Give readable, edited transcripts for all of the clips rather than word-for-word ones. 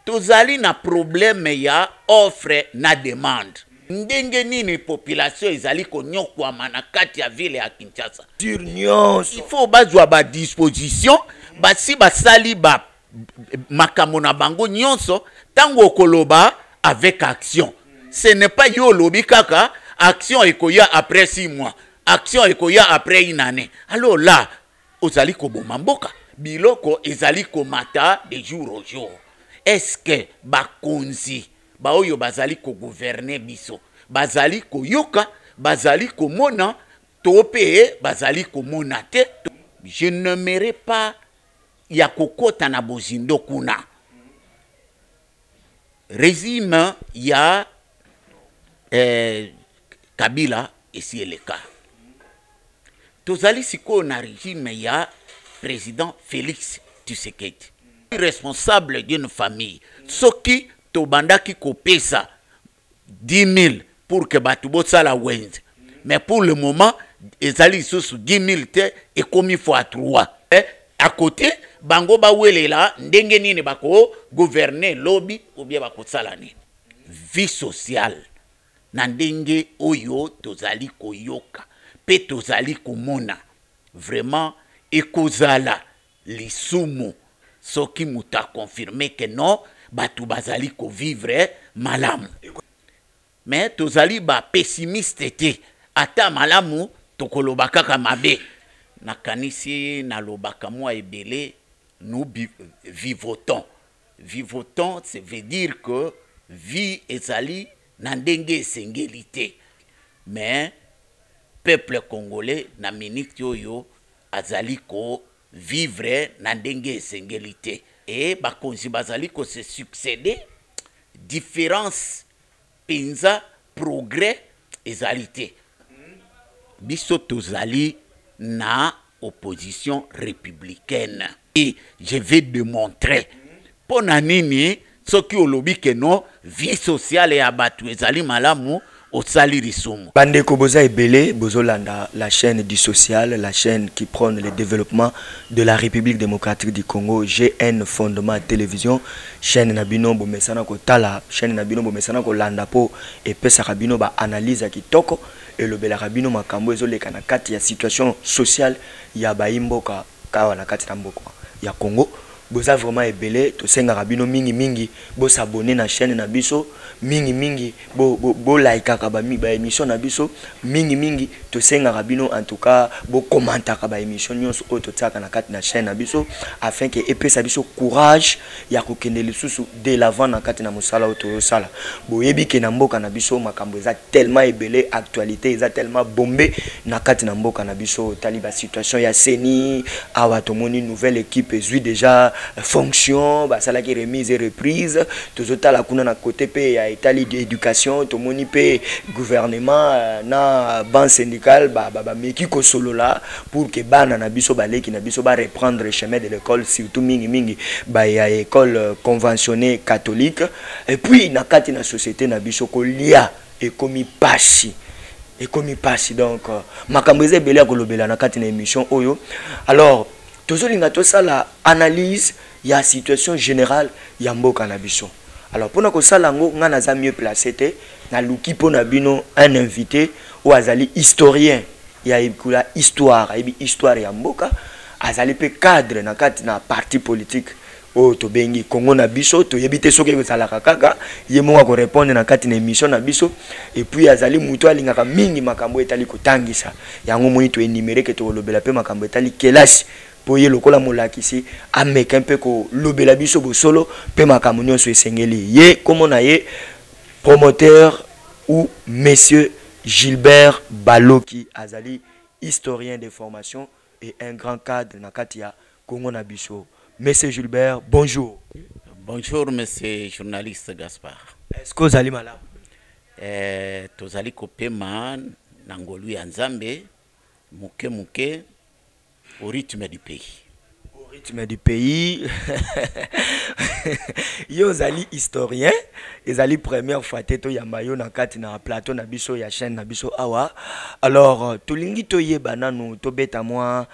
tozali na problème ya offre na demande. Ndenge nini population ezali konyokwama na kati ya ville ya Kinshasa. Il faut bazwa ba disposition basi basali ba makambo na bango nyonso tango koloba avec action. Ce n'est pas yo lobi kaka action ekoya après 6 mois, action ekoya après 1 année. Alors là, ozali koboma mboka, biloko ezali komata de jour au jour. Est-ce que bakonzi baoyo bazali ko gouverner biso, bazali ko yoka, bazali ko mona topé, bazali ko mona te? Je n'aimerais pas ya kokota na bozindo kuna. Régime ya Kabila ici est le cas. Tozali siko na régime ya président Félix Tshisekedi. Responsable d'une famille. Soki tobandaki kopesa 10 000 pour que batu bosala wenze. Mais pour le moment, ezali sous 10 000 te et comme fois 3. À côté, bango ba welela ndenge nini bako gouverner lobby ou bien bako sala nini. Vie sociale. Na ndenge oyo tozali koyoka. Pe tozali komona. Vraiment, ekozala lisumu. Soki muta confirmé que non, batu bazali ko vivre malamu. Mais tozali ba pessimiste te. Ata malamu tokolobaka kamabe. Nakanisi na lobaka mwa ebele, nous vivotons. Vivotons, ça veut dire que vie ezali na ndenge sengelité. Mais peuple congolais na minute yoyo azali ko vivre na ndenge sengelité. Et bakonzi bazali ko se succéder différence penza progrès ezalité. Biso tozali na opposition républicaine. Et je vais démontrer pour nanini ce qui olobi que non vie sociale et abatu ezali malamu osali risumu. Bandeko boza ebele bozolanda la chaîne du social, la chaîne qui prône le développement de la République démocratique du Congo, GN Fondement Télévision, chaîne nabino bomesana ko tala, chaîne nabino bomesana ko landa po et pesa rabino ba analyse kitoko et le bela rabino makambo ezoleka na kati ya situation sociale ya baimboka kawa na kati na mboko ya Congo. Boza vraiment ebele to senga rabino mingi bo s'abonner na chaîne na biso mingi bo like ka ba émission na biso mingi to senga rabino en tout cas bo commenter ka ba émission nyonso o to tsaka na kati na chaîne na biso afin que epesa biso courage ya kokende lisusu de l'avant na kati na musala o to sala bo yebi ke na mboka na biso makambo eza tellement ebele, actualité eza tellement bombé na kati na mboka na biso taliba situation ya seni awa to moni nouvelle équipe ezui déjà fonction ba sala ki remise et reprise tozota la kuna na côté pe ya état d'éducation to moni pe gouvernement na banque syndicale ba meki ko solo là pour que bana na biso baleki na biso ba reprendre le chemin de l'école surtout mingi ba ya école conventionnée catholique et puis na kati na société na biso ko lia et komi pasi donc makambo eze belé ko lobela na kati na émission oyo. Alors tozolinga to sala analyse ya situation générale ya mboka na biso. Alors pour ko sala ngo ngana za mieux placé te na luki pona bino un invité ou azali historien ya ikula histoire ya mboka azali pe cadre na kati na parti politique o to bengi Congo na biso to yebite soki ezala kaka ye monga ko répondre na kati na émission na biso et puis azali muto alingaka mingi makambo etali kotangisa yango moni to énumérer que to lobela pe makambo etali kelasi pour ye lokola molakisi ameka mpe ko lobela biso bo solo pe makambo nyonso esengeli ye comme na ye promoteur ou monsieur Gilbert Baloki azali historien de formation et un grand cadre na kati ya Congo na biso. Monsieur Gilbert, bonjour. Bonjour, monsieur journaliste Gaspard. Est-ce que vous allez malade? Tozali kopema nangolu ya Nzambe, muke, au rythme du pays. Au rythme du pays. Yo zali historien, ezali première fois teto yambayo na kati na plateau na biso ya chaîne na biso awa. Alors, tolingi to yeba nanu to beta moi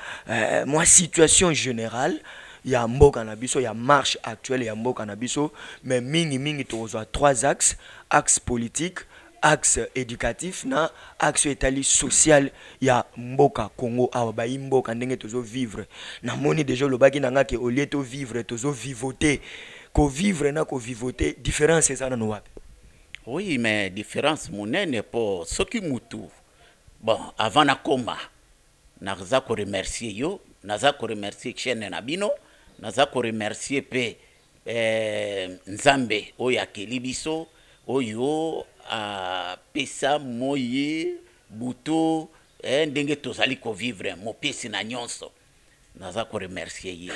situation générale ya mboka na biso ya marche actuelle ya mboka na biso mais mingi tozwa 3 axes: axe politique, axe éducatif na axe etali social ya mboka Congo awa ba mboka ndenge tozo vivre na moni déjà le baki nanga ke au lieu to vivre tozo vivoter ko vivre na ko vivoter différence ça na no wapi. Oui, mais différence monene pour ce qui mutu. Bon, avant na koma, naza ko remercier yo, naza ko remercier chaîne na bino, naza ko remercier pe Nzambe oya kelibiso, oyo a pesa moye buto ndenge tozali ko vivre mo pesi na nyonso. Naza ko remercier ye.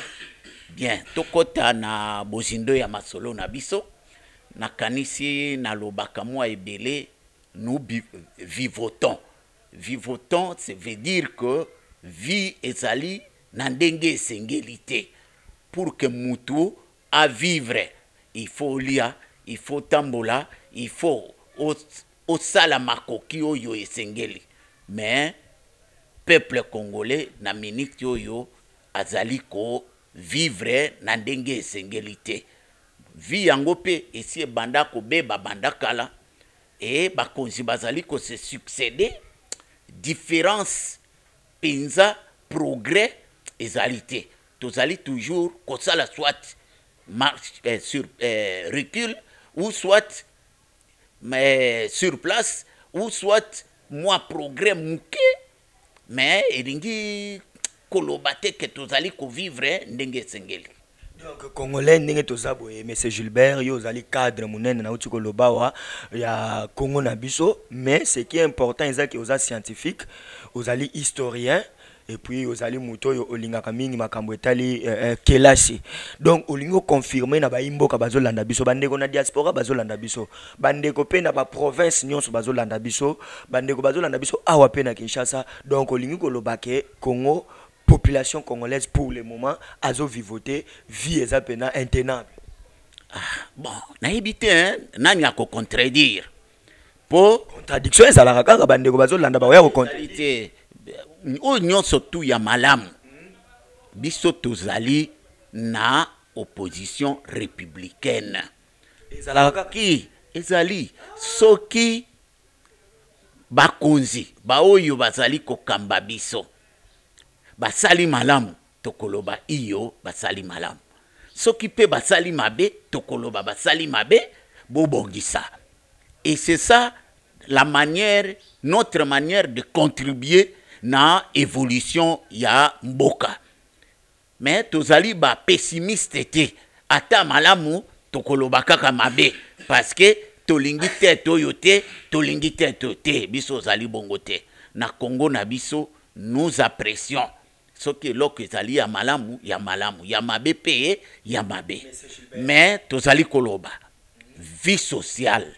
Bien, tokota na bozindo ya masolo na biso. Na kanisi na lobaka mwa ebele, nous vivotons. Vivotons, ça veut dire que vie ezali na ndenge esengeli. Pour que mutu a vivre, il faut lia, il faut tambola, il faut osala makoki oyo esengeli. Mais peuple congolais na minute oyo azali ko vivre na ndenge esengeli. Vi yango pe esi banda ko beba banda kala et bakonzi bazali ko se succéder différence penza progrès ezalité tozali toujours ko sala soit marche sur recul ou soit mais sur place ou soit moi progrès mouké mais elingi kolobate que tozali ko vivre ndenge sengeli. Donc Congolais ndenge tozabo monsieur Gilbert yo zali cadre munene na uti kolobawa ya Congo na biso, mais ce qui est important c'est que oza scientifique, ozali historien et puis ozali muto yo olingaka mingi makambo etali kelasi. Donc olingo confirmer na ba imboka bazolanda biso, bandeko na diaspora bazolanda biso, bandeko pe na ba province nyonso bazolanda biso, bandeko bazolanda biso awa pe na Kinshasa. Donc olingo kolobake Congo population congolaise pour le moment azo vivoter vie ezapena intenable. Bon, na ebité hein, nani ako contredire. Po contradiction ezalaka kaka bandeko bazolanda ba ya ko contredire. O nyonso tu ya malamu. Biso tozali na opposition républicaine. Ezalaka ki ezali soki bakonzi ba oyo bazali ko kamba biso. Basali malamu tokoloba iyo basali malamu. Soki pe basali mabe tokoloba basali mabe bobongisa. Et c'est ça la manière, notre manière de contribuer na évolution ya mboka. Mais tozali ba pessimiste te. Ata malamu tokoloba kaka mabe parce que tolingi te toyote, tolingi te tote biso zali bongo te. Na Congo na biso nous apprécions ce que l'ok ezali ya malamu, ya malamu, ya mabe pe, ya mabe. Mais tozali koloba vie sociale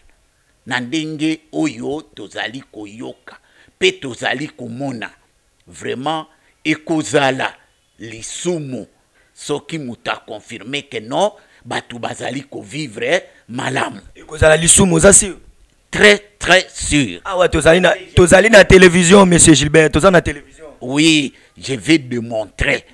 na ndenge oyo tozali koyoka pe tozali komona vraiment ekozala lisumu soki muta confirmer que non batu bazali ko vivre malamu ekozala lisumu za sûr, très sûr. Ah ouais, tozali na télévision monsieur Gilbert, tozali na télévision. Oui, je vais démontrer.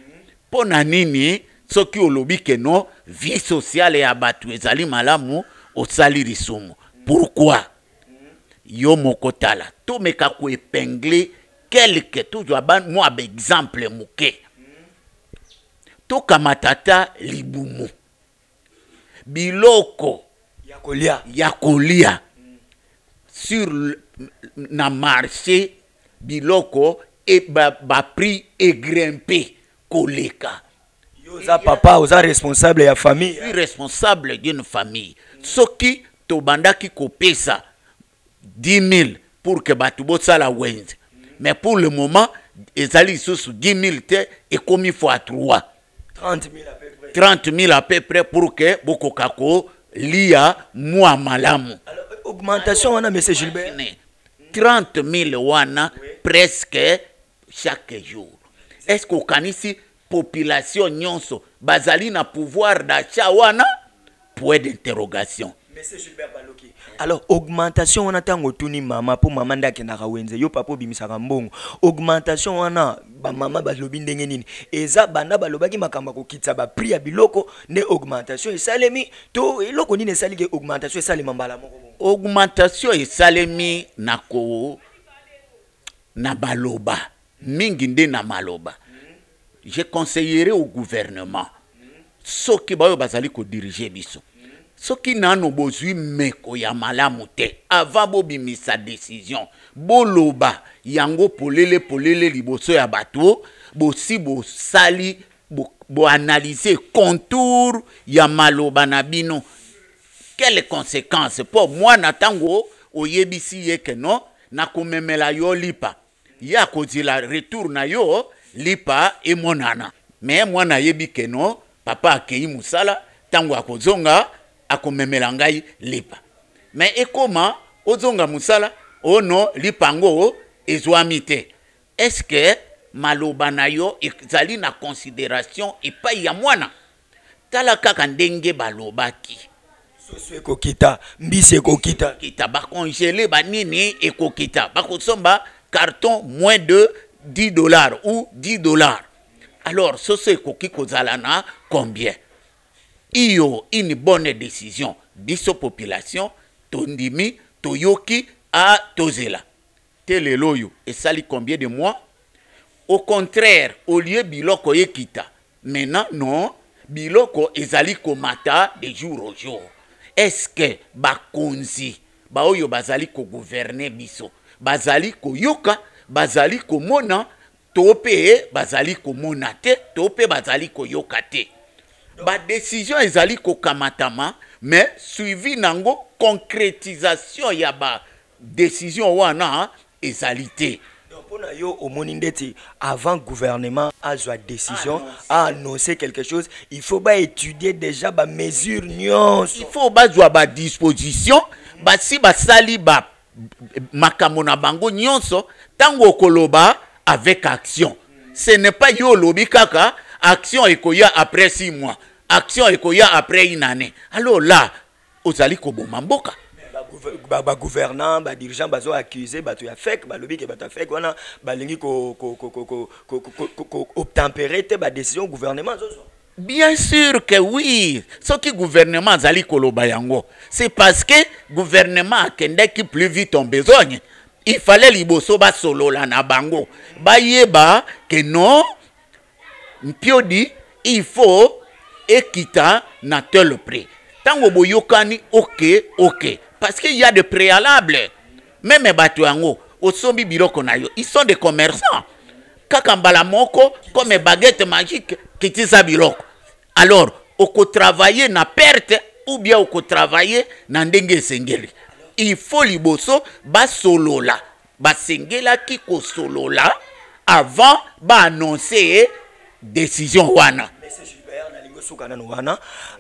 Pour nanini, ce qui olobi que non, vie sociale et abattu ezali malamu au sali risumu. Pourquoi? Yo mokotala. To meka ko épingler quelque tout ban moi exemple muke. To kamatata libumu. Biloko yakolia. Sur na marché biloko et ba prix est grimpé koleka. Yoza papa oza responsable ya famille. Je suis responsable d'une famille. Soki to bandaki ko pesa 10 000 pour que batu bosala wenze. Mais pour le moment ezali sous 10 000 te et comme il faut à 3. 30 000 à peu près. 30 000 à peu près pour que boko kako lia moi malamu. Alors augmentation wana monsieur Gilbert. 30 000 wana presque chaque jour. Est-ce qu'on kanisi population nyonso bazali na pouvoir d'achat wana? Point d'interrogation. Mais Monsieur Gilbert Baloki. Alors, augmentation, on attend tuni maman pour maman ndaki na kawenze. Yo papa bimisaka mbongo. Augmentation, on a ba maman balobi ndenge nini. Eza banda balobaki makamba ko kitsa ba prix ya biloko ne augmentation et salemi to eloko nini esali ke augmentation et salemi mbala moko. Augmentation et salemi nako na baloba mingi nde na maloba. Je conseillerais au gouvernement soki bayo bazali ko diriger biso. Soki nano bozui meko ya malamu te avant bobimisa décision boloba yango polele liboso ya bato bosi bo sali bo analyser contour ya maloba na bino. Quelles conséquences pour moi natango oyebisi yeke no na komemela yo lipa ya kozila retour na yo lipa e monana mais moi na yebi ke no papa akei musala tango akozonga akomemela ngai lipa mais ekoma ozonga musala ono lipango ezwami te. Est-ce que maloba na yo ezali na considération epai ya mwana tala kaka ndenge balobaki soso ekokita mbisi ekokita kita bakongele banini ekokita bakosomba carton moins de $10 ou $10. Alors soso ekoki kozala na combien? Iyo une bonne décision biso population tondimi toyoki a tozela teleloyo esali combien de mois? Au contraire, au lieu biloko yekita maintenant non biloko ezali komata de jour au jour. Est-ce que bakonzi baoyo bazali ko gouverner biso bazali ko yoka bazali ko mona tope bazali ko mona te tope bazali ko yoka te? Ba décision ezali ko kamatama mais suivi nango concrétisation ya ba décision wana ezali te. Donc pour yo au monindeti avant gouvernement a joué décision a annoncé quelque chose, il faut pas étudier déjà ba mesure nuance. Il faut ba jouer ba disposition ba si ba sali ba makamona bango nyonso tango koloba avec action. Ce n'est pas yo lobi kaka action ekoya après 6 mois, action ekoya après une année. Alors là, ozali ko bomba mboka. Ba gouvernant, ba dirigeant bazo accusé bato ya fake ba lobi ke bato fake wana ba lingi ko obtempérer te ba décision gouvernement zozo. Bien sûr que oui. Ce qui gouvernement azali koloba yango, c'est parce que gouvernement akende qui plus vite en besogne. Il fallait liboso ba solo la na bango. Ba yeba que non mpiodi il faut ekita na tel prix. Tango boyokani OK. Parce qu'il y a des préalables. Même bato yango osombi biloko na yo, ils sont des commerçants. Kakambala moko comme baguette magique kitisa biloko. Alors, oko travailler na perte ou bien oko travailler na ndenge sengeli. Il faut liboso ba solola. Ba sengela ki ko solola avant ba annoncer décision wana.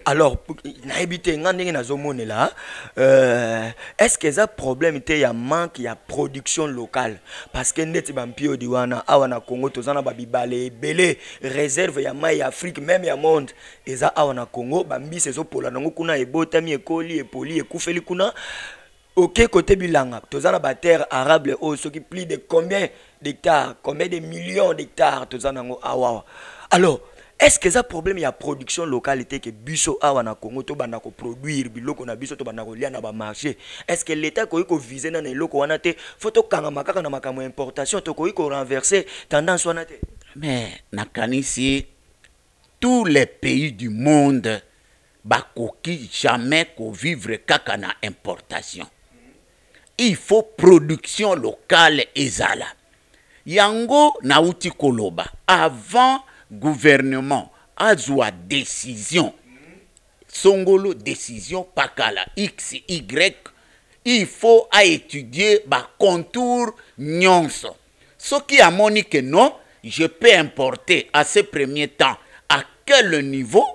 Alors, est-ce que ça problème était y a manque y a production locale parce que net bampio diwana awana Congo tozana babibale belé réserve ya mai Afrique même ya monde eza awana Congo bambi sezo pola nango kuna ebotami ekoli epoli ekufeli kuna OK côté bilanga tozana ba terre arable au soki plus de combien d'hectares combien de millions d'hectares tozana ngo awa. Alors est-ce que ça problème ya production localité que biso awa na Congo to bana ko produire biloko na biso to bana ko lia na ba marché? Est-ce que l'état ko viser na eloko wana te photo kanga makaka na makamo importation to ko renverser tendance wana te? Mais nakanisi tous les pays du monde bakoki jamais ko vivre kaka na importation. Il faut production locale ezala. Yango na uti koloba avant gouvernement a joué décision songolo décision pakala x y il faut à étudier ba contour nyonso ce qui a moni que non je peux importer à ce premier temps à quel niveau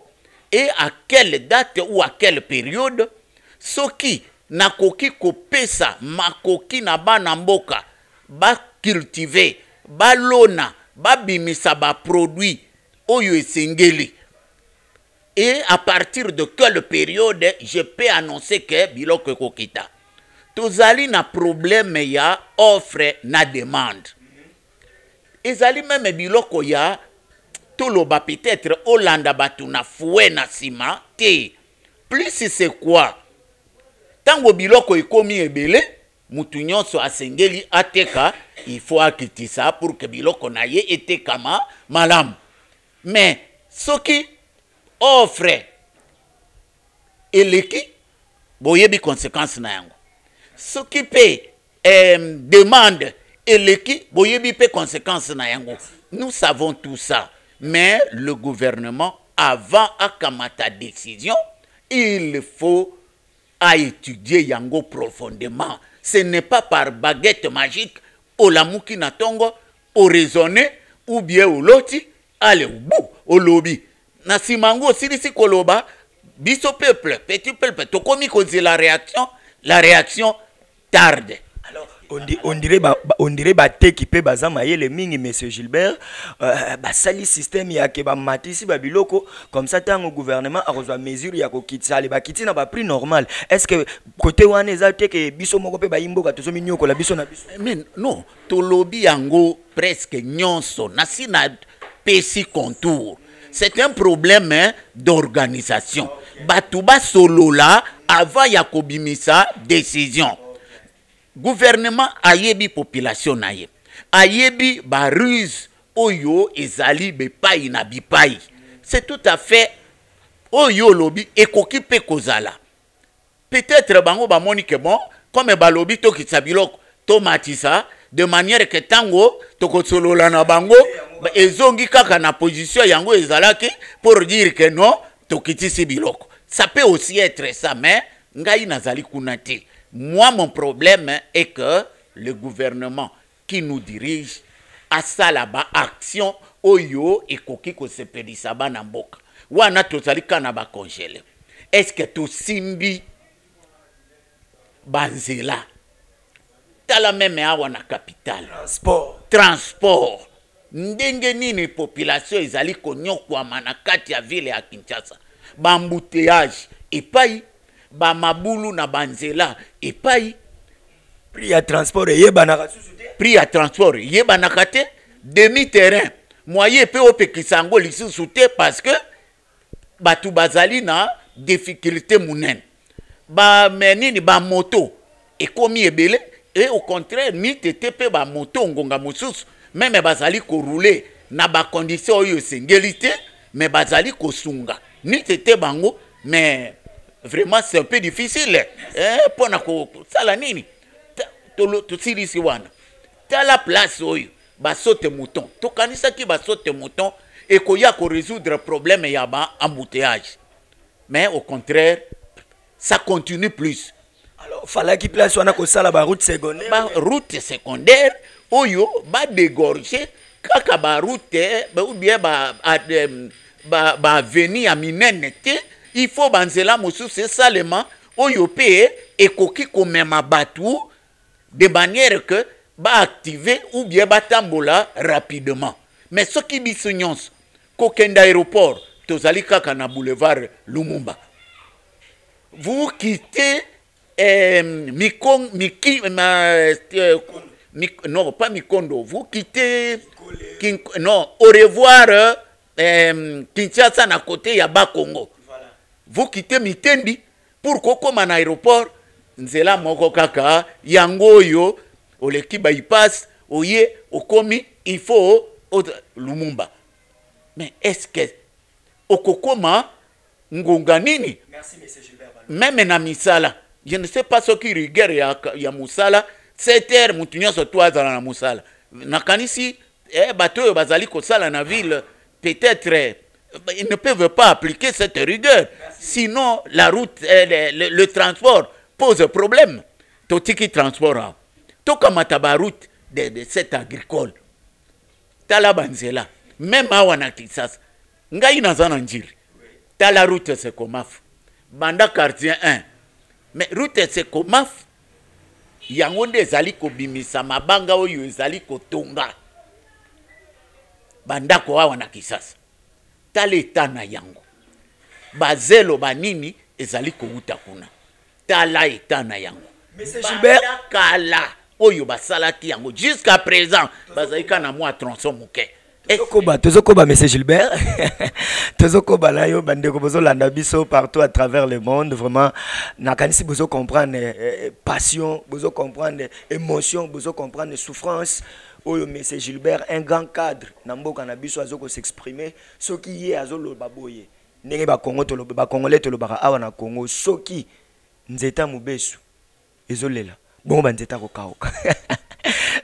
et à quelle date ou à quelle période ce qui na koki kopesa makoki na bana mboka ba cultiver ba lona ba bimisa ba produit oyo esengeli Et à partir de quelle période je peux annoncer que biloko kokita. Tozali na problème ya offre na demande. Ezali même biloko ya toloba peut-être Hollanda batu na fouet na sima te. Plus c'est quoi? Tango biloko ekomi ebele, mutu nyonso asengeli ateka, il faut akitisa pour que biloko na ye etekama malamu. Mais soki offre eleki boyebi conséquence na yango. Soki pe demande eleki boyebi pe conséquence na yango. Nous savons tout ça, mais le gouvernement avant akamata décision, il faut à étudier yango profondément. Ce n'est pas par baguette magique au lamuki na tongo au raisonner ou bien au loti allez au bout au lobby. Na simango silisi koloba biso peuple petit peuple to komi kozi la réaction tarde. Alors on dirait bate qui peut bazama yele mingi monsieur Gilbert basali système ya ke ba matisi ba biloko comme ça tant au gouvernement a reçoit mesure ya ko kitsa le ba kitina ba prix normal. Est-ce que côté wana ezate ke biso moko pe ba imboka to somi nyoko la biso na biso? Mais non, to lobby yango presque nyonso na sina pesi contour. C'est un problème d'organisation. Batuba solo là avant yakobimisa décision. Gouvernement ayebi population na ye. Ayebi ba ruse oyo ezali bepai na bipai. C'est tout à fait oyo lobby ekoki pe kozala. Peut-être bango ba moni que bon comme ba lobby to kitsabiloko to matisa de manière que tango to kosolola na bango ezongi kaka na position yango ezalaki pour dire que non to kitisi biloko. Ça peut aussi être ça mais ngai nazali kunati. Moi, mon problème est que le gouvernement qui nous dirige a ça là-bas, action, oyo, et koki ko se pedisa ba na mboka. Wana tozali kana ba congélé. Est-ce que to simbi banzela? Tala même awa na capitale. Transport. Ndenge nini population ezali konyokwa manakati ya ville ya Kinshasa. Bambouteillage epai ba mabulu na banzela epai prix à transport yebanaka susute prix à transport yebanaka te demi terrain moyen pe opekisango lisusu te parce que batu bazali na difficulté munene ba menini ba moto ekomi ebele et au contraire ni tete pe ba moto ngonga mosusu même bazali ko rouler na ba condition oyo sengelité mais bazali ko sunga ni tete bango mais vraiment c'est un peu difficile pour na ko sala nini to silisi wana ta la place oyo ba saute mouton to kanisa ki ba saute mouton et ko ya ko résoudre problème ya ba embouteillage mais au contraire ça continue plus. Alors fallait qu'il place wana ko sala ba route secondaire oyo ba dégorger kaka ba route ou bien ba venir à minene te. Il faut banzela mosu c'est seulement oyo pe ekoki komema batu de manière que ba activer ou bien ba tambola rapidement. Mais ce qui biso nyonso kokenda aéroport tozali kaka na boulevard Lumumba. Vous quittez non pas Mikondo, vous quittez non au revoir Kinshasa na côté ya Bakongo. Vous quittez Mitendi pour kokoma na aéroport nzela moko kaka yango yo oleki ba ipasse oye okomi il faut Lumumba. Mais est-ce que okokoma ngonga nini? Merci monsieur Gilbert. Même na misala je ne sais pas ce qui rigueur ya musala 7 heures mutu nyonso to azala na musala nakanisi bato bazali kosala na ville peut-être ils ne peuvent pas appliquer cette rigueur. Sinon, la route, le transport pose problème. Totiki transport. Tokamata ba route de cette agricole. Tala banzela. Même à Wanakisas. Ngai nazana njiri. Tala route c'est komaf. Banda quartier 1. Mais route c'est komaf. Yangonde ezali ko bimisa mabanga oyo ezali ko tonga. Banda ko Wanakisas. L'état na yango bazelo banini ezali kouta kuna tala etana yango Monsieur Gilbert kala oyo basalaki yango jusqu'à présent bazalika na mwa tronçon moke Tozokoba, Monsieur Gilbert. Tozokoba là yo bandeko bozo landa biso partout à travers le monde. Vraiment, nakanisi bozo comprendre passion, bozo comprendre émotion, bozo comprendre souffrance. Oyo Monsieur Gilbert, un grand cadre. Namboka na biso azoko s'exprimer. Soki ye azolo baboye. Ndenge ba Congo to ba Congolais to ba awa na Congo. Soki nzeta mubesu. Ezolela. Bon ba nzeta ko kaoka.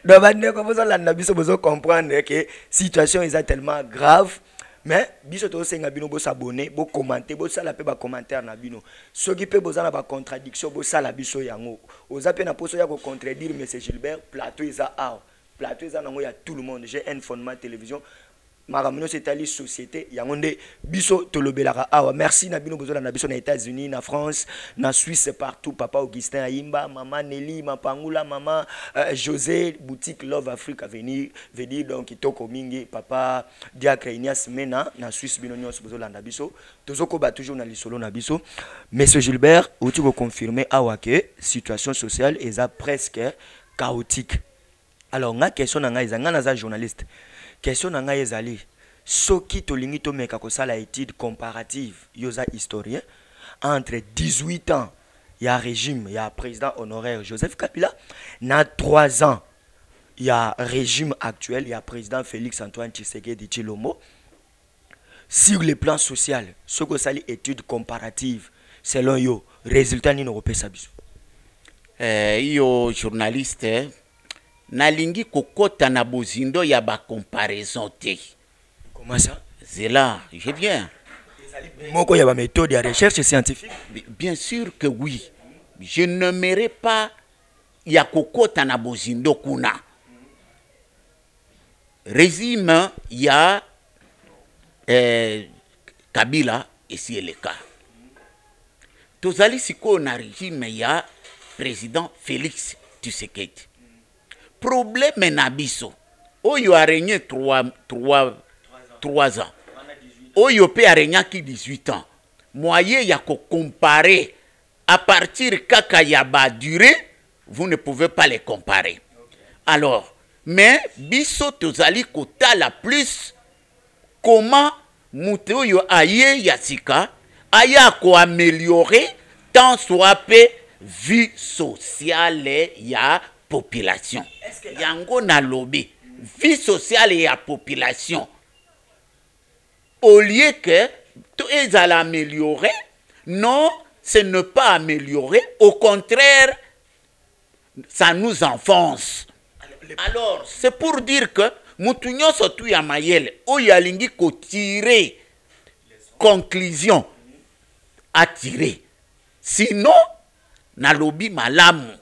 Donc, vous comprendre que la situation est tellement grave. Mais, biso to senga bino bo s'abonner, bo commenter, bo sala pe ba commentaire na bino. Ceux qui peut bozana ba contradiction, bo sala biso yango. Ozape na poso ya ko contredire Monsieur Gilbert, plateau isa a. Plateau isa nango ya tout le monde. J'ai un fondement télévision. Maramino c'est ali société yangonde biso tolobelaka awa. Merci na bino bozola na biso na États-Unis, na France, na Suisse partout. Papa Augustin Ayimba, maman Nelly, Mapangula, maman José, boutique Love Africa venir donc kitoko mingi papa Diakre Ignace Mena na Suisse bino nyonso bozola na biso. Tozoko ba toujours na lisolo na biso. Monsieur Gilbert, ou-tu ko confirmer awa que situation sociale est presque chaotique. Alors nga question na nga ezanga na za journaliste. Question nanga ezali soki tolingi to meka ko sala étude comparative yoza historien entre 18 ans il y a régime il y a président honoraire Joseph Kabila na 3 ans il y a régime actuel il y a président Félix Antoine Tshisekedi Tshilombo sur le plan social soko sali étude comparative selon yo résultat ni no pesa biso yo journaliste nalingi kokota na bozindo ya ba comparaison te. Comment ça? C'est là, je viens. Moko ya ba méthode de recherche scientifique? Bien sûr que oui. Je n'aimerais pas ya kokota na bozindo kuna. Régime ya Kabila ici le cas. Tozali siko na régime ya président Félix Tshisekedi. Problème na biso oyo a régné 3 ans oyo pe a régné qui 18 ans moyen ya ko comparer à partir kaka ya ba durée vous ne pouvez pas les comparer alors mais biso tozali kotala plus comment mutu oyo aye ya sika aya ko améliorer tant soit pe vie sociale ya population. Yango na lobby, vie sociale et la population. Au lieu que tout est à l'améliorer, non, ce n'est pas amélioré. Au contraire, ça nous enfonce. Alors, c'est pour dire que Moutounyo sotou ya mayele, ou yalingi ko tirer conclusion à tirer. Sinon, na lobby malamu.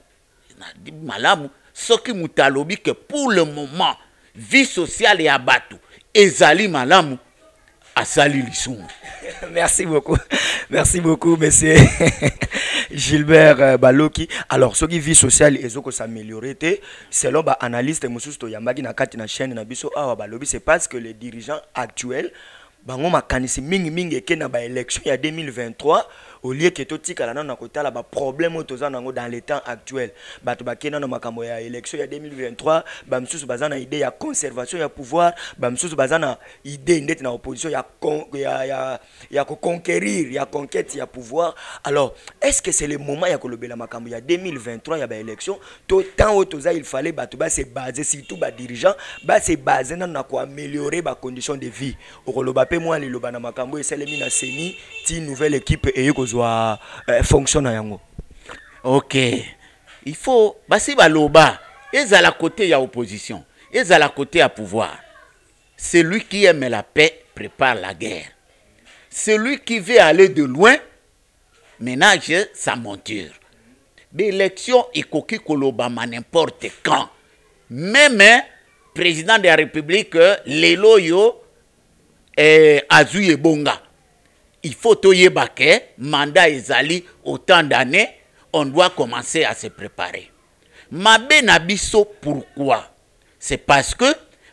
Malamu soki mutalobi que pour le moment vie sociale et abatu ezali malamu asali lisumu. Merci beaucoup monsieur Gilbert Baloki. Alors soki vie sociale ezoko s'améliorer selon ba analyste mususu to yambaki na kati na chaîne na biso awa balobi c'est parce que les dirigeants actuels bango makanisi mingi eke na ba élection ya 2023 au lieu que totika la na kotala ba problème otoza nango dans les temps actuels bato bakena na makambo ya élection ya 2023 ba msusu bazana idée ya conservation ya pouvoir ba msusu bazana idée ndeti na opposition ya ko conquérir ya conquête ya pouvoir. Alors est-ce que c'est le moment ya kolobela makambo ya 2023 ya ba élection to temps otoza il fallait bato ba se baser surtout ba dirigeants ba se baser na ko améliorer ba conditions de vie okoloba pe moi liloba na makambo eselemi na seni ti nouvelle équipe et fonctionne yango. Ok. Il faut basi baloba ils à la côté ya opposition, ils à la côté à pouvoir. Celui qui aime la paix prépare la guerre. Celui qui veut aller de loin ménage sa monture. L'élection est coquille kolobama n'importe quand. Même président de la République les loyo Azuye Bonga. Il faut toyebake, mandat ezali autant d'années, on doit commencer à se préparer. Mabe nabiso pourquoi? C'est parce que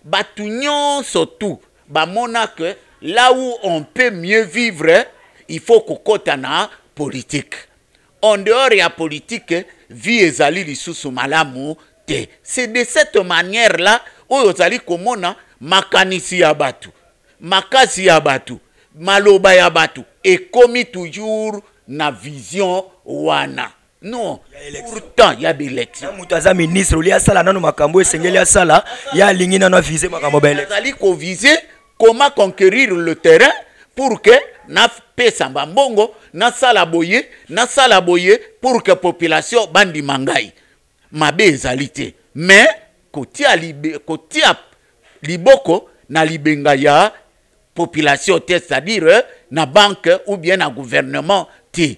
batunyon surtout, bamona que là où on peut mieux vivre, il faut kokota na politique. En dehors ya politique, vie ezali lisusu malamu te. C'est de cette manière-là oyo ozali komona makanisi ya batu, makasi ya batu, maloba ya batu ekomi toujours na vision wana. Non, pourtant il y a des élections. Mutaza ministre oli asala nanu makambo esengeli asala ya lingi nanu viser makambo ba élection. Azali ko viser comment conquérir le terrain pour que na pesa mbongo na sala boye pour que population bandi mangai mabe ezalité. Mais kotia liboko na libenga ya population, c'est-à-dire na banque ou bien na gouvernement ti.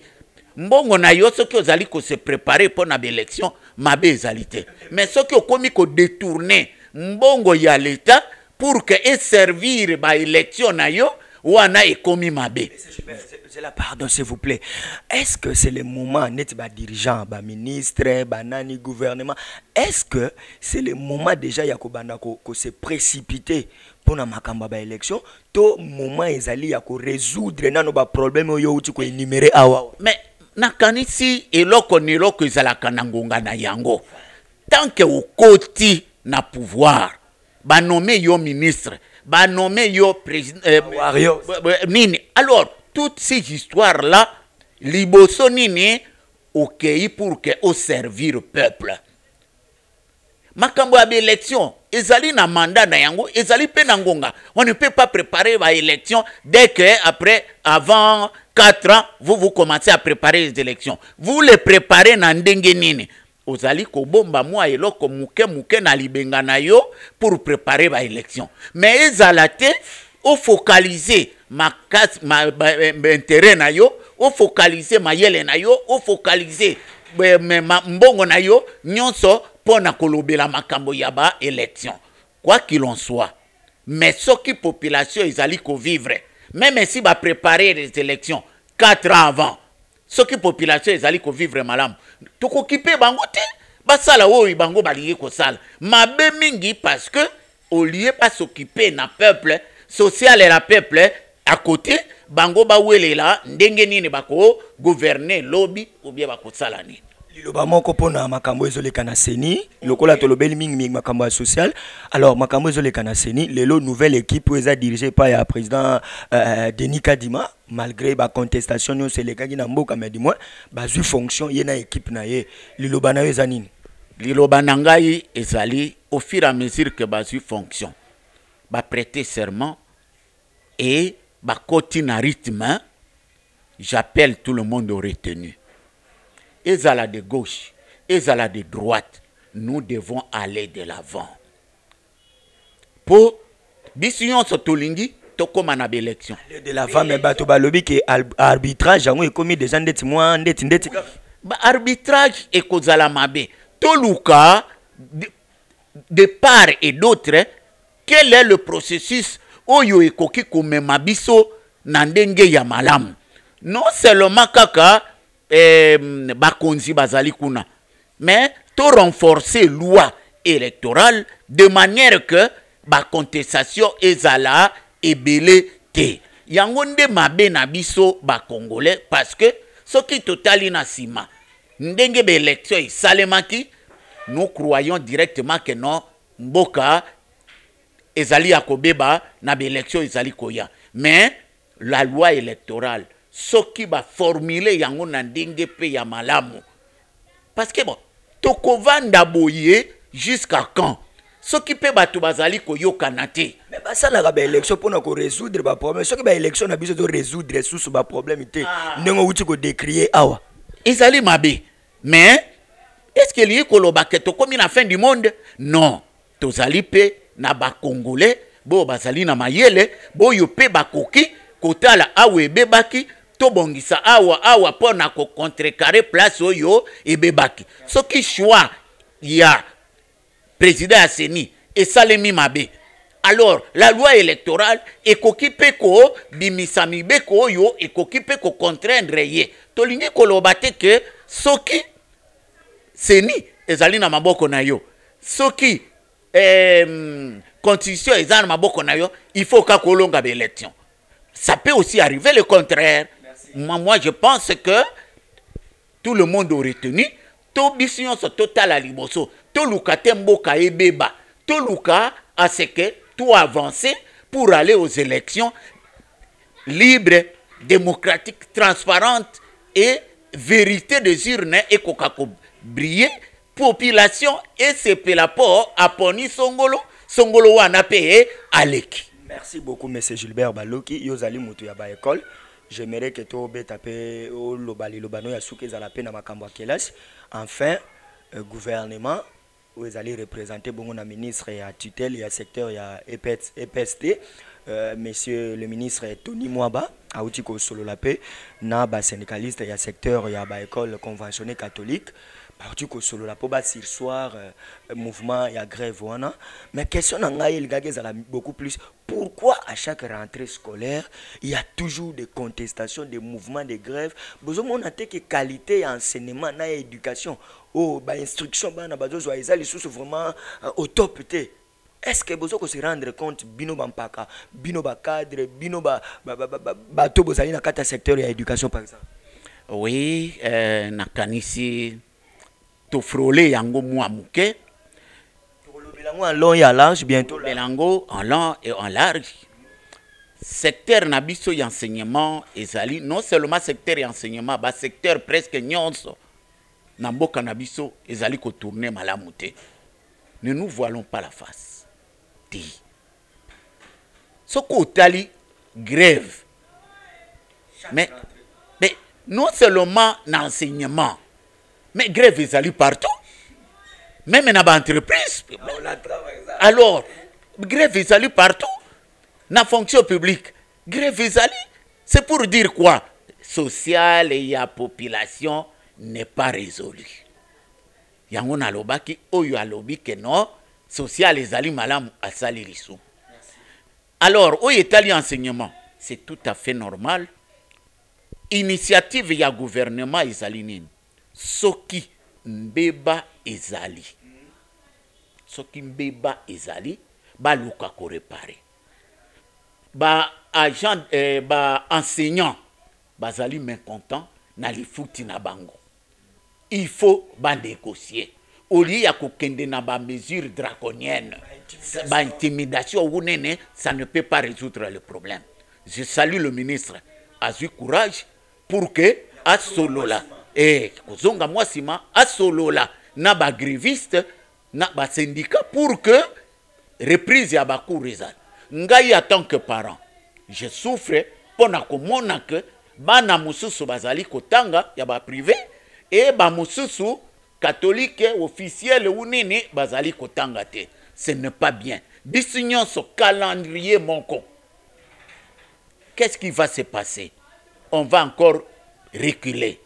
Mbongo na yo soki ozali ko se préparer pour na élection mabe ezalité. Mais soki okomi ko détourner mbongo ya l'état pour que et servir ba élection na yo wana ekomi mabe. C'est la pardon s'il vous plaît. Est-ce que c'est le moment net ba dirigeant, ba ministre, ba nani gouvernement, est-ce que c'est le moment déjà ya ko banda ko se précipiter pour na makamba ba élection to moment ezali ya ko résoudre nano ba problème yo uti ko énumérer awa. Mais nakanisi eloko neloko ezalaka na ngonga na yango. Tant que okoti na pouvoir, ba nommer yo ministre, ba nommer yo président nini. Alors toutes ces histoires là liboso nini okei pour que au servir peuple. Makambo ya élection ezali na mandat na yango, ezali pe na ngonga. On ne peut pas préparer ba élection dès que après avant 4 ans vous commencez à préparer les élections. Vous les préparez na ndenge nini. Ozali ko bomba mwa eloko muke na libenga na yo pour préparer ba élection. Mais ezalate au focaliser ma intérêt na yo, au focaliser ma yele na yo, au focaliser mbongo na yo nyonso pona kolobela makambo ya ba élection. Quoi qu'il en soit, mais ce qui population ezali ko vivre, même si ba préparer les élections 4 ans avant, ce qui population ezali ko vivre malam, to ko kipe bango te, ba sala oyi bango baliye ko sala. Mabe mingi parce que au lieu pas s'occuper na peuple, social et la peuple à côté, bango ba welela ndenge nini bako gouverner lobby ou bien bako sala nini. Liloba moko pona makambo ezoleka na seni lokola tolobeli mingi makambo social. Alors makambo ezoleka na seni lelo nouvelle équipe eza dirigée par le président Denis Kadima, malgré ba contestation yo c'est lekaki na mboka mais du moins bazui fonction yena équipe na ye. Liloba na yo eza nini? Liloba na ngai ezali au fur et à mesure que bazui fonction ba prêter serment et ba koti na rythme, j'appelle tout le monde au retenu. Ezala de gauche, ezala de droite, nous devons aller de l'avant. Pour bision sotolingi tokoma na élection. De l'avant mais bato balobi ke arbitrage yango ekomi déjà ndeti mwa ndeti ba arbitrage ekozala mabe. Toluka de part et d'autre, quel est le processus oyo ekoki komema biso na ndenge ya malamu. Non seulement kaka bakonzi bazali kuna, mais to renforcer loi électorale de manière que ba contestation ezala ebele te. Yango nde mabe na biso ba congolais parce que soki totali na sima ndenge be élection esalemaki, nous croyons directement que non mboka ezali akobeba na be élection ezali koya. Mais la loi électorale soki ba formuler yango na ndenge pe ya malamu. Parce que bon, tokovanda boye jusqu'à quand? Soki pe batu bazali koyokana te. Mais basala ba élection pona ko résoudre ba problème. Soki ba élection na biso to résoudre sous ba problème te. Ndenge uti ko décrier awa. Ezali mabe. Mais est-ce que lié koloba ke to komi na fin du monde? Non. Tozali pe na ba congolais bo bazali na mayele bo yo pe bakoki kotala awe bebaki to bongisa awa pona ko contrecarrer place oyo ebebaki. Soki choix ya président Asseni et salemi mabe. Alors la loi électorale ekoki pe ko bimisa mibeko oyo ekoki pe ko contraindre ye. Tolingi koloba te ke soki Seni ezali na maboko na yo. Soki constitution ezali na maboko na yo, il faut ka kolonga be élection. Ça peut aussi arriver le contraire. Merci. Moi, je pense que tout le monde aurait retenu. To bision so total aliboso. To luka temboka ebeba. To luka à ce que tout avancer pour aller aux élections libres, démocratiques, transparentes et vérité des urnes et kokako briller. Population et c'est pelapo à poni songolo. Songolo wana peye aleki. Merci beaucoup, M. Gilbert Baloki. Yozali mutu ya ba école. J'aimerais que tu aies tapé au lobali lobano ya souke za la peine à makambo kelas. Enfin, gouvernement où ils allaient représenter bon na ministre et à tutelle et à secteur ya EPST. Monsieur le ministre Tony Mwaba a outi ko solo la paix na ba syndicaliste et à secteur ya ba école conventionnée catholique. Parti ko solo la poba sur soir mouvement ya grève wana mais question nanga il gagez beaucoup plus pourquoi à chaque rentrée scolaire il y a toujours des contestations des mouvements de grève besoin on a que qualité enseignement na éducation oh ba instruction bana bazo ezali sous vraiment au top té est-ce que besoin qu'on se rendre compte bino bampaka bino ba cadre bino ba to bozali na kata secteur ya éducation par exemple oui na kanisi to frôler yango mwa muke en long et en large bientôt belango en long et en large secteur na biso ya enseignement ezali non seulement secteur ya enseignement ba secteur presque nyonso na mboka na biso ezali ko tourner malamu te ne nous voilons pas la face ti soko tali grève mais non seulement na enseignement mais grève ezali partout. Même dans l'entreprise. Alors, grève ezali partout. Dans la fonction publique. Grève ezali. C'est pour dire quoi? Social et la population n'est pas résolu. Yango na lobaki oyo alobi que non. Social ezali malamu asali risu. Alors, oyo etali enseignement. C'est tout à fait normal. Initiative ya gouvernement ezali nini? Soki mbeba ezali. Soki mbeba ezali, ba luka ko réparer. Ba agent ba enseignant bazali mécontent na lifuti na bango. Il faut ba négocier. Au lieu ya kokende na ba mesure draconienne, ba intimidation ou nene, ça ne peut pas résoudre le problème. Je salue le ministre a eu courage pour que à solola kozonga mwasima asolola na ba gréviste na ba syndicat pour que reprise ya ba cours ezali. Ngai en tant que parent, je souffre pona komona que bana mususu bazali kotanga ya ba privé et ba mususu catholique officiel ou nini bazali kotanga te. Ce n'est pas bien. Bisignon so calendrier mon con. Qu'est-ce qui va se passer? On va encore reculer.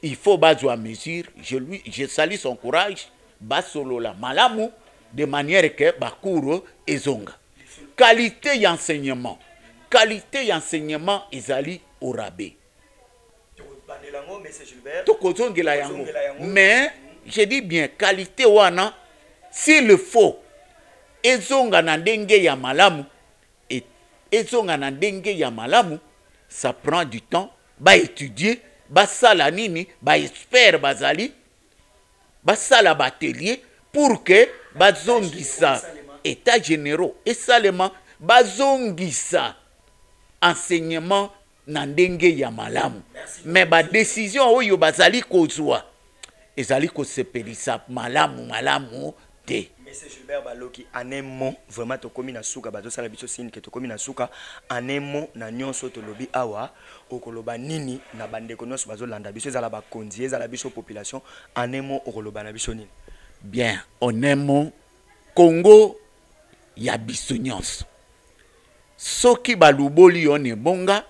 Il faut baser à mesure. Je salue son courage. Basolola malamu de manière que bakuro ezonga. Qualité d'enseignement. Qualité d'enseignement ezali au rabais. Mais je dis bien qualité wana s'il le faut ezonga na ndenge ya malamu et ezonga na ndenge ya malamu ça prend du temps ba étudier ba sala nini ba expert bazali ba sala ba atelier pour que bazongisa état généraux et seulement bazongisa enseignement na ndenge ya malamu. Mais ba décision oyo bazali kozwa ezali ko sepelisa malamu te. Monsieur Gilbert Baloki, en un mot, vraiment, tu as na souka, bazo sala biso signe que tu as na souka, en un mot, na nyonso to lobi awa, okoloba nini na bande konos bazo landa biso zala ba konzi, zala biso population, en un mot okoloba na biso nini. Bien, en un mot, Congo ya biso nyonso. Soki baluboli one bonga,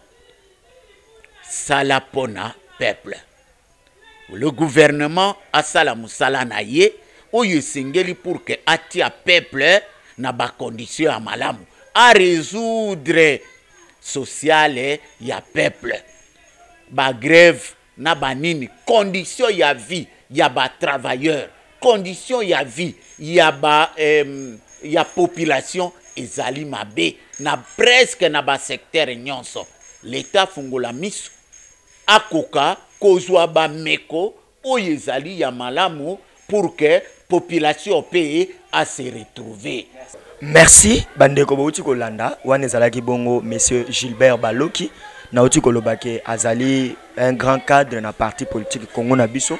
sala pona peuple. Le gouvernement a sala musala na ye. Oyo sengeli pour que atia peuple na ba condition ya malamu a résoudre sociale ya peuple ba grève na ba nini condition ya vie ya ba travailleur condition ya vie ya ba ya population ezali mabe na presque na ba secteur nyonso l'état fungola miso akoka kozwa ba meko oyo ezali ya malamu pour que population paye à se retrouver. Merci bandeko bauti kolanda wana ezalaki bongo monsieur Gilbert Baloki na uti kolobake azali un grand cadre na parti politique Congo na biso.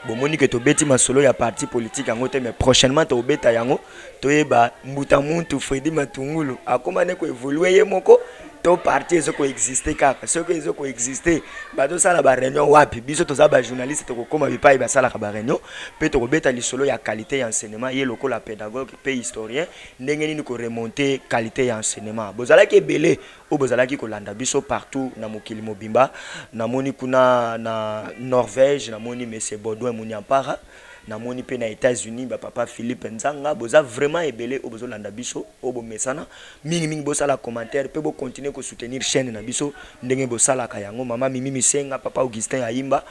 Bomoni que tobeti masolo ya parti politique yango te mais prochainement to beta yango toyeba mbuta muntu Fredi Matungulu akomane ko évoluer ye moko to parti ezoko exister kaka ce que ezoko exister bato sala ba réunion wapi biso to za ba journaliste to kokoma bipai ba sala ka ba réunion pe to beta lisolo ya qualité ya enseignement ye loko la pédagogue pe historien ndenge nini ko remonter qualité ya enseignement bozala ke belé o bozala ki kolanda biso partout na mokili mobimba na moni kuna na Norvège na moni monsieur Baudouin Munyampara na moni pe na États-Unis ba papa Philippe Nzanga boza vraiment ebelé o bozolanda biso o bo mesana mingi bosala commentaire pe bo continuer ko soutenir chaîne na biso ndenge bosala ka yango mama Mimi Misenga papa Augustin Ayimba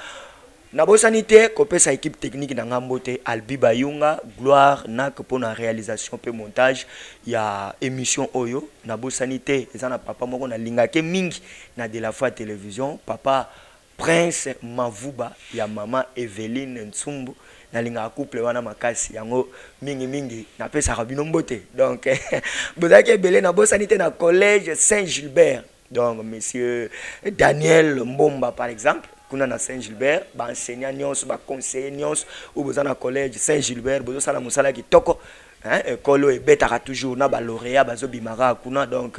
na bosanité kopesa équipe technique na ngambote Albi Bayunga gloire nak pour na réalisation pe montage ya émission oyo na bosanité ezana papa moko na lingake mingi na de la fois télévision papa Prince Mavuba ya mama Evelyne Nsumbu na linga couple wana makasi yango mingi na pesa rabino mbote donc bozaki belé na bosanité na collège Saint-Gilbert donc monsieur Daniel Mbomba par exemple kuna na Saint-Gilbert ba enseignant nyonso ba conseiller nyonso ou boza na collège Saint-Gilbert bozo sala musala kitoko école ebetaka toujours na ba lauréat bazo bimara kuna donc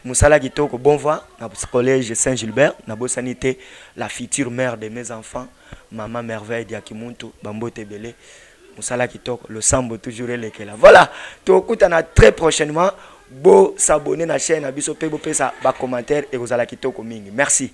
musala kitoko bon vent na collège Saint-Gilbert na bosanité la future mère de mes enfants maman merveille Diakimuntu bambote belé musala kitoko le sambo toujours elekela voilà to kutana très prochainement bo s'abonner na chaîne abiso pe bo pesa ba commentaire et kozala kitoko mingi merci.